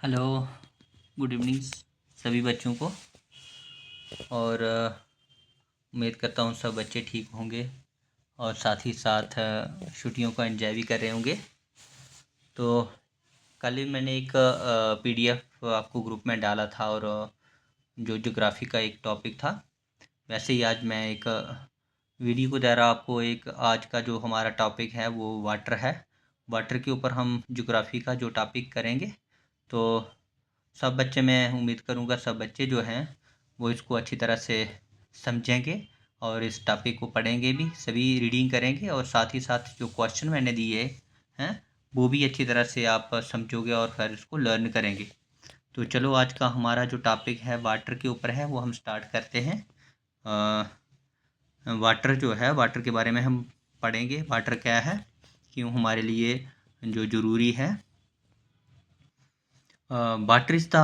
Hello, good evening सभी बच्चों को। और उम्मीद करता हूँ सब बच्चे ठीक होंगे और साथ ही साथ छुट्टियों को एंजॉय भी कर रहे होंगे। तो कल ही मैंने एक पीडीएफ आपको ग्रुप में डाला था और जो ज्योग्राफी का एक टॉपिक था, वैसे ही आज मैं एक वीडियो को दे रहा आपको। एक आज का जो हमारा टॉपिक है वो वाटर है। वाटर के ऊपर हम ज्योग्राफी का जो टॉपिक करेंगे, तो सब बच्चे, मैं उम्मीद करूँगा सब बच्चे जो हैं वो इसको अच्छी तरह से समझेंगे और इस टॉपिक को पढ़ेंगे भी, सभी रीडिंग करेंगे और साथ ही साथ जो क्वेश्चन मैंने दिए हैं वो भी अच्छी तरह से आप समझोगे और फिर इसको लर्न करेंगे। तो चलो, आज का हमारा जो टॉपिक है वाटर के ऊपर है वो हम स्टार्ट करते हैं। वाटर जो है, वाटर के बारे में हम पढ़ेंगे। वाटर क्या है, क्यों हमारे लिए जो ज़रूरी है। Water is the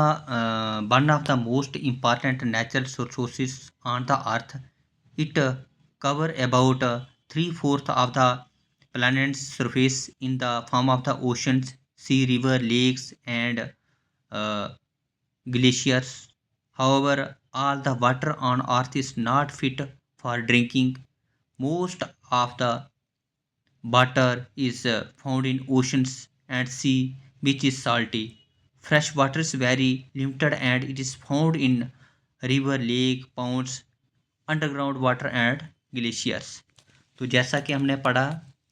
one of the most important natural resources on the earth. It cover about three-fourths of the planet's surface in the form of the oceans, sea, river, lakes, and uh, glaciers. However, all the water on earth is not fit for drinking. Most of the water is found in oceans and sea, which is salty. Fresh water is very limited and it is found in river, lake, ponds, underground water and glaciers. तो जैसा कि हमने पढ़ा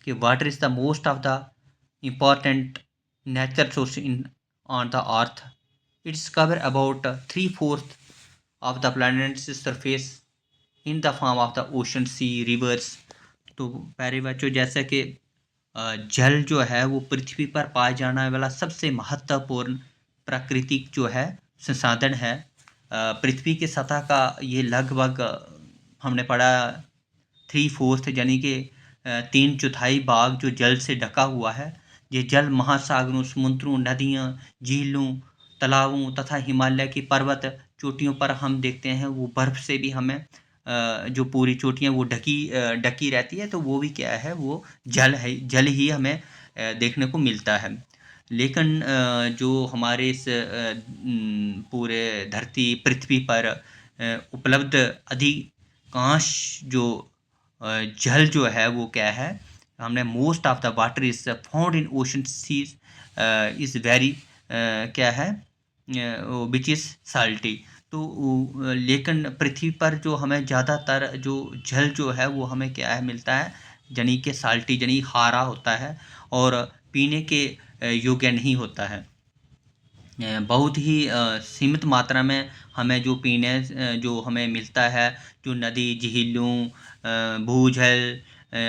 कि water is the most of the important natural source in on the earth. It's cover about three fourth of the planet's surface in the form of the ocean, sea, rivers. तो प्यारे बच्चों, जैसा कि जल जो है वो पृथ्वी पर पाए जाने वाला सबसे महत्वपूर्ण प्राकृतिक जो है संसाधन है। पृथ्वी की सतह का ये लगभग हमने पढ़ा थ्री फोर्थ यानी कि तीन चौथाई भाग जो जल से ढका हुआ है। ये जल महासागरों, समुद्रों, नदियाँ, झीलों, तालाबों तथा हिमालय की पर्वत चोटियों पर हम देखते हैं। वो बर्फ़ से भी हमें जो पूरी चोटियाँ वो ढकी रहती है, तो वो भी क्या है, वो जल है। जल ही हमें देखने को मिलता है। लेकिन जो हमारे इस पूरे धरती पृथ्वी पर उपलब्ध अधिकांश जो जल जो है वो क्या है, हमने most of the water is found in ocean, seas is very क्या है, विच इज़ साल्टी. तो लेकिन पृथ्वी पर जो हमें ज़्यादातर जो जल जो है वो हमें क्या है मिलता है, यानी कि साल्टी, यानी खारा होता है और पीने के योग्य नहीं होता है। बहुत ही सीमित मात्रा में हमें जो पीने जो हमें मिलता है, जो नदी, झीलों, भूजल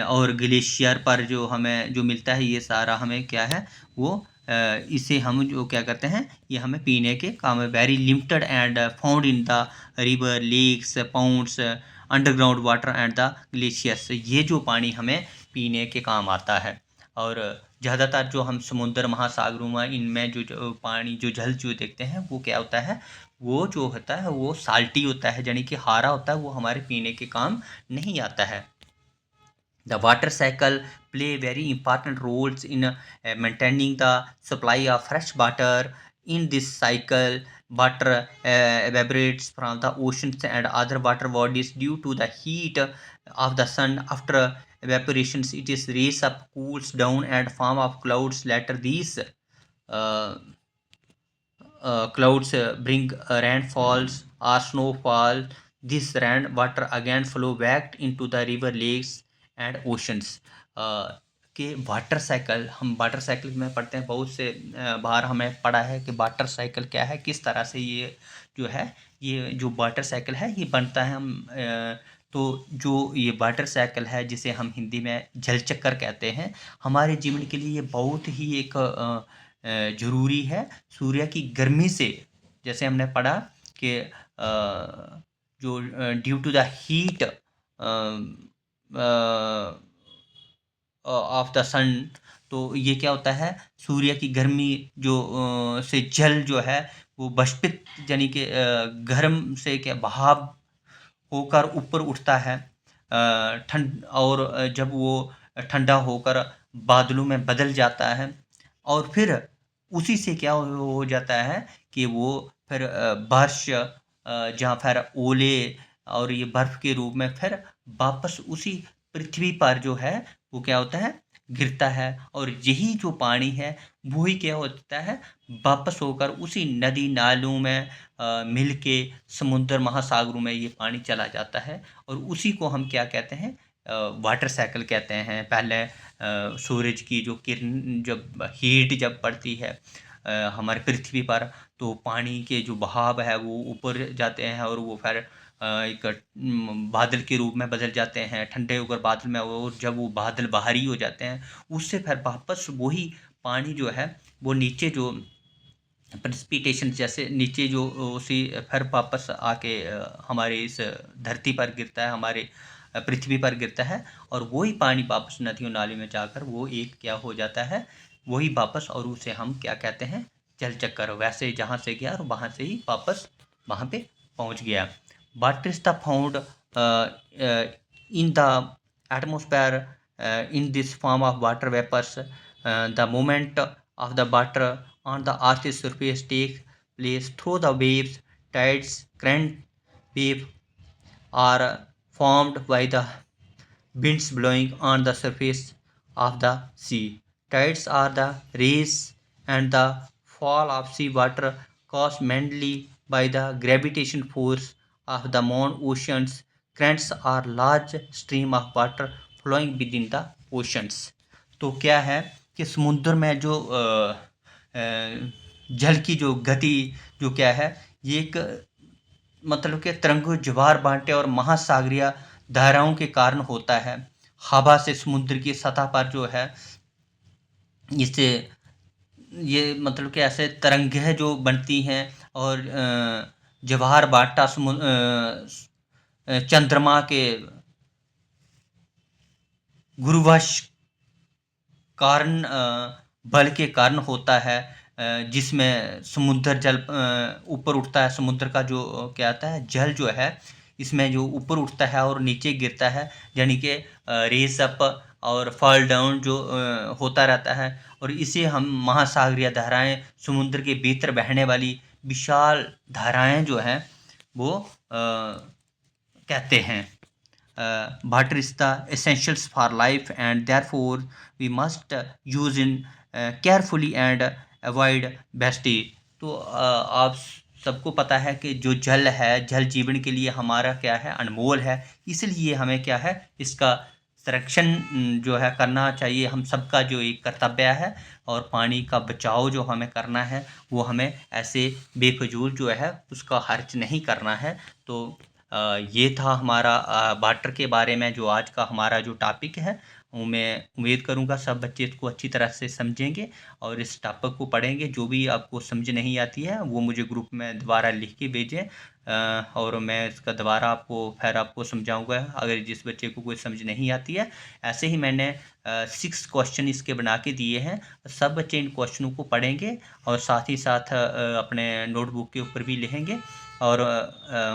और ग्लेशियर पर जो हमें जो मिलता है, ये सारा हमें क्या है वो इसे हम जो क्या करते हैं, ये हमें पीने के काम है. Very limited and found in the river, lakes, ponds, underground water and the glaciers. ये जो पानी हमें पीने के काम आता है. और ज़्यादातर जो हम समुद्र, महासागरों में, इनमें जो पानी, जो जल जो देखते हैं वो क्या होता है, वो जो होता है वो साल्टी होता है, यानी कि खारा होता है, वो हमारे पीने के काम नहीं आता है. The water cycle play very important roles in maintaining the supply of fresh water. In this cycle, water evaporates from the oceans and other water bodies due to the heat of the sun. After evaporations, it is raised up, cools down, and form of clouds. Later, these uh, clouds bring rainfalls or snowfall. This rain water again flow back into the river, lakes and oceans. कि water cycle, हम water cycle में पढ़ते हैं, बहुत से बार हमें पढ़ा है कि वाटर साइकिल क्या है, किस तरह से ये जो है, ये जो वाटर साइकिल है ये बनता है. हम तो जो ये वाटर साइकिल है, जिसे हम हिंदी में जल चक्कर कहते हैं, हमारे जीवन के लिए ये बहुत ही एक ज़रूरी है. सूर्य की गर्मी से, जैसे हमने पढ़ा कि जो due to the heat of the sun, तो ये क्या होता है, सूर्य की गर्मी जो से जल जो है वो बष्पित, यानी कि गर्म से क्या भाप होकर ऊपर उठता है. ठंड, और जब वो ठंडा होकर बादलों में बदल जाता है और फिर उसी से क्या हो जाता है कि वो फिर बारिश जहाँ फिर ओले और ये बर्फ के रूप में फिर वापस उसी पृथ्वी पर जो है वो क्या होता है, गिरता है। और यही जो पानी है वही क्या होता है, वापस होकर उसी नदी नालों में मिल के समुद्र महासागरों में ये पानी चला जाता है। और उसी को हम क्या कहते हैं, वाटर साइकिल कहते हैं। पहले सूरज की जो किरण जब हीट जब पड़ती है हमारे पृथ्वी पर, तो पानी के जो बहाव है वो ऊपर जाते हैं और वो फिर एक बादल के रूप में बदल जाते हैं, ठंडे होकर बादल में। और जब वो बादल बाहरी हो जाते हैं उससे फिर वापस वही पानी जो है वो नीचे जो प्रेसिपिटेशन जैसे नीचे जो उसी फिर वापस आके हमारे इस धरती पर गिरता है, हमारे पृथ्वी पर गिरता है। और वही पानी वापस नदियों नाली में जाकर वो एक क्या हो जाता है, वही वापस, और उसे हम क्या कहते हैं, जल चक्कर। वैसे जहाँ से गया और वहाँ से ही वापस वहाँ पे पहुँच गया। Water is the found in the atmosphere in this form of water vapors. The movement of the water on the earth's surface takes place through the waves. Tides, current wave are formed by the winds blowing on the surface of the sea. Tides are the rise and the fall of sea water caused mainly by the gravitation force of the main oceans. Currents are large stream of water flowing within the oceans. तो क्या है कि समुद्र में जो जल की जो गति जो क्या है, ये एक मतलब कि तरंगों ज्वार बांटे और महासागरीय धाराओं के कारण होता है। हवा से समुद्र की सतह पर जो है इससे ये मतलब कि ऐसे तरंगें जो बनती हैं और ज्वार बांटा चंद्रमा के गुरुत्वाकर्षण कारण बल के कारण होता है, जिसमें समुद्र जल ऊपर उठता है। समुद्र का जो क्या आता है, जल जो है इसमें जो ऊपर उठता है और नीचे गिरता है, यानी कि रेस अप और फॉल डाउन जो होता रहता है। और इसे हम महासागरीय धाराएं, समुद्र के भीतर बहने वाली विशाल धाराएं जो हैं वो कहते हैं। Water is the essentials for life and therefore we must use in carefully and avoid wastage. तो आप सबको पता है कि जो जल है, जल जीवन के लिए हमारा क्या है, अनमोल है। इसलिए हमें क्या है, इसका संरक्षण जो है करना चाहिए। हम सबका जो एक कर्तव्य है। और पानी का बचाव जो हमें करना है वो हमें ऐसे बेफजूल जो है उसका खर्च नहीं करना है। तो ये था हमारा वाटर के बारे में जो आज का हमारा जो टॉपिक है। वो मैं उम्मीद करूँगा सब बच्चे इसको अच्छी तरह से समझेंगे और इस टॉपिक को पढ़ेंगे। जो भी आपको समझ नहीं आती है वो मुझे ग्रुप में दोबारा लिख के भेजें, और मैं इसका दोबारा आपको समझाऊंगा अगर जिस बच्चे को कोई समझ नहीं आती है। ऐसे ही मैंने 6 क्वेश्चन इसके बना के दिए हैं। सब बच्चे इन क्वेश्चनों को पढ़ेंगे और साथ ही साथ अपने नोटबुक के ऊपर भी लिखेंगे और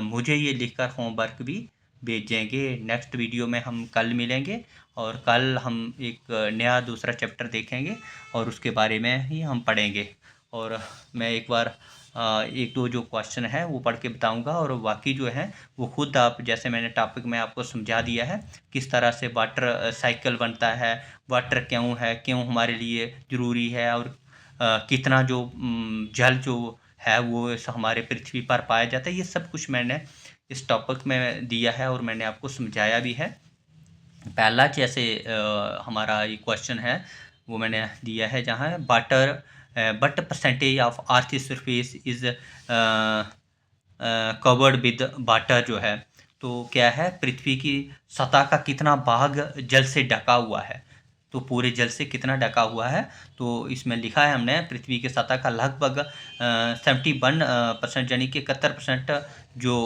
मुझे ये लिखकर होमवर्क भी भेजेंगे। नेक्स्ट वीडियो में हम कल मिलेंगे और कल हम एक नया दूसरा चैप्टर देखेंगे और उसके बारे में ही हम पढ़ेंगे। और मैं एक बार एक दो जो क्वेश्चन है वो पढ़ के बताऊंगा और बाकी जो है वो खुद आप, जैसे मैंने टॉपिक में आपको समझा दिया है किस तरह से वाटर साइकिल बनता है, वाटर क्यों है, क्यों हमारे लिए ज़रूरी है, और कितना जो जल जो है वो हमारे पृथ्वी पर पाया जाता है। ये सब कुछ मैंने इस टॉपिक में दिया है और मैंने आपको समझाया भी है। पहला जैसे हमारा ये क्वेश्चन है वो मैंने दिया है जहाँ water but percentage of earth surface is covered with water जो है, तो क्या है, पृथ्वी की सतह का कितना भाग जल से ढका हुआ है। तो पूरे जल से कितना ढका हुआ है, तो इसमें लिखा है हमने पृथ्वी की सतह का लगभग 71% यानी कि 71% जो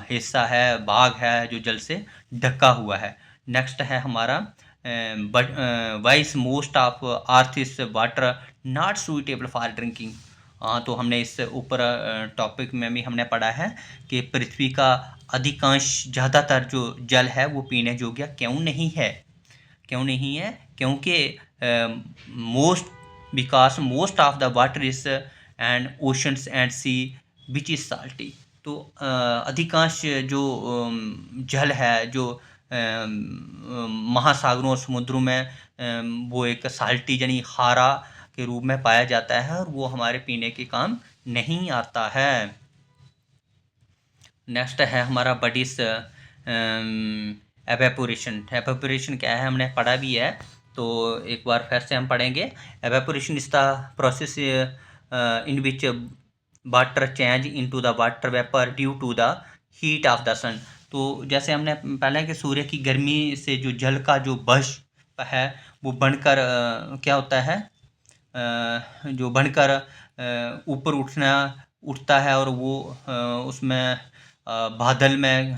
हिस्सा है, भाग है जो जल से ढका हुआ है। नेक्स्ट है हमारा vice most of earth is water not suitable for drinking. हाँ, तो हमने इस ऊपर टॉपिक में भी हमने पढ़ा है कि पृथ्वी का अधिकांश ज़्यादातर जो जल है वो पीने योग्य क्यों नहीं है, क्योंकि most because most of the water is and oceans and sea which is salty. तो अधिकांश जो जल है जो महासागरों और समुद्रों में वो एक साल्टी यानी खारा के रूप में पाया जाता है और वो हमारे पीने के काम नहीं आता है। नेक्स्ट है हमारा व्हाट इज एवेपोरेशन। एवेपोरेशन क्या है हमने पढ़ा भी है, तो एक बार फिर से हम पढ़ेंगे। Evaporation is the process in which water change into the water vapour due to the heat of the sun. तो जैसे हमने पहले कि सूर्य की गर्मी से जो जल का जो वाष्प है वो बनकर क्या होता है, जो बनकर ऊपर उठता है और वो उसमें बादल में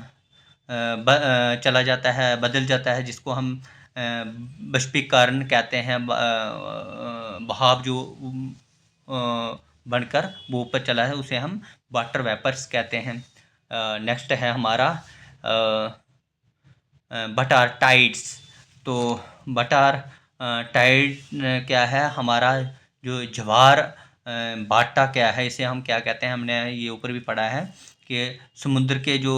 चला जाता है, बदल जाता है, जिसको हम बाष्पीकरण कहते हैं। भाप जो बनकर वो ऊपर चला है उसे हम वाटर वेपर्स कहते हैं। नेक्स्ट है हमारा बटार टाइड्स। तो बटार टाइड क्या है, हमारा जो ज्वार भाटा क्या है, इसे हम क्या कहते हैं, हमने ये ऊपर भी पढ़ा है कि समुद्र के जो